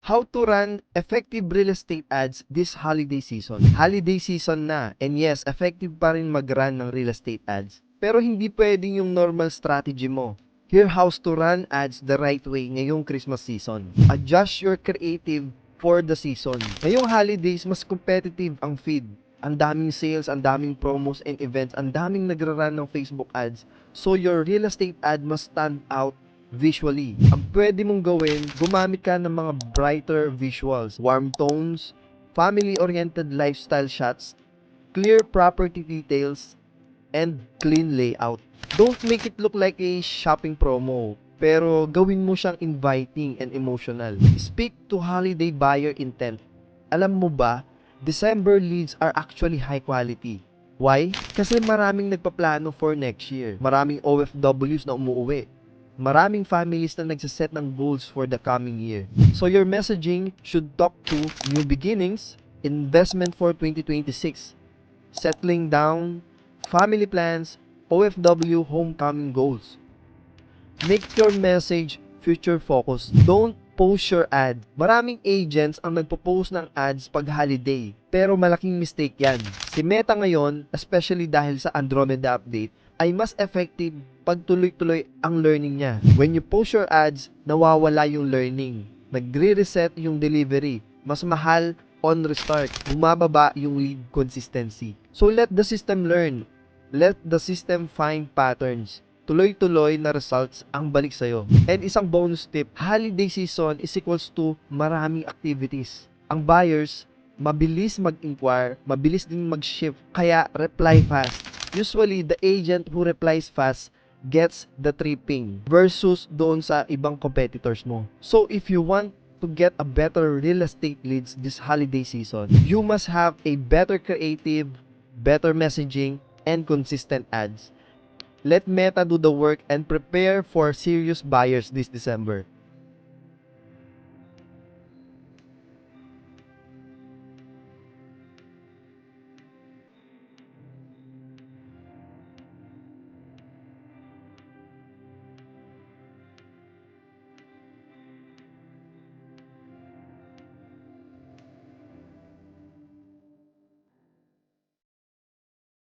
How to run effective real estate ads this holiday season. Holiday season na, and yes, effective pa rin mag-run ng real estate ads. Pero hindi pwedeng yung normal strategy mo. Here how to run ads the right way ngayong Christmas season. Adjust your creative for the season. Ngayong holidays, mas competitive ang feed. Ang daming sales, ang daming promos and events, ang daming nagra-run ng Facebook ads. So your real estate ad must stand out visually. Ang pwede mong gawin, gumamit ka ng mga brighter visuals, warm tones, family-oriented lifestyle shots, clear property details, and clean layout. Don't make it look like a shopping promo, pero gawin mo siyang inviting and emotional. Speak to holiday buyer intent. Alam mo ba, December leads are actually high quality. Why? Kasi maraming nagpaplano for next year. Maraming OFWs na umuwi. Maraming families na nagsaset ng goals for the coming year. So your messaging should talk to new beginnings, investment for 2026, settling down, family plans, OFW homecoming goals. Make your message future focused. Don't post your ad. Maraming agents ang nagpo-post ng ads pag holiday, pero malaking mistake yan. Si Meta ngayon, especially dahil sa Andromeda update, ay mas effective pag tuloy-tuloy ang learning niya. When you post your ads, nawawala yung learning. Nagre-reset yung delivery. Mas mahal on restart. Bumababa yung lead consistency. So let the system learn. Let the system find patterns. Tuloy-tuloy na results ang balik sa'yo. And isang bonus tip, holiday season is equals to maraming activities. Ang buyers, mabilis mag-inquire, mabilis din mag-shift, kaya reply fast. Usually, the agent who replies fast gets the tripping versus doon sa ibang competitors mo. So, if you want to get a better real estate leads this holiday season, you must have a better creative, better messaging, and consistent ads. Let Meta do the work and prepare for serious buyers this December.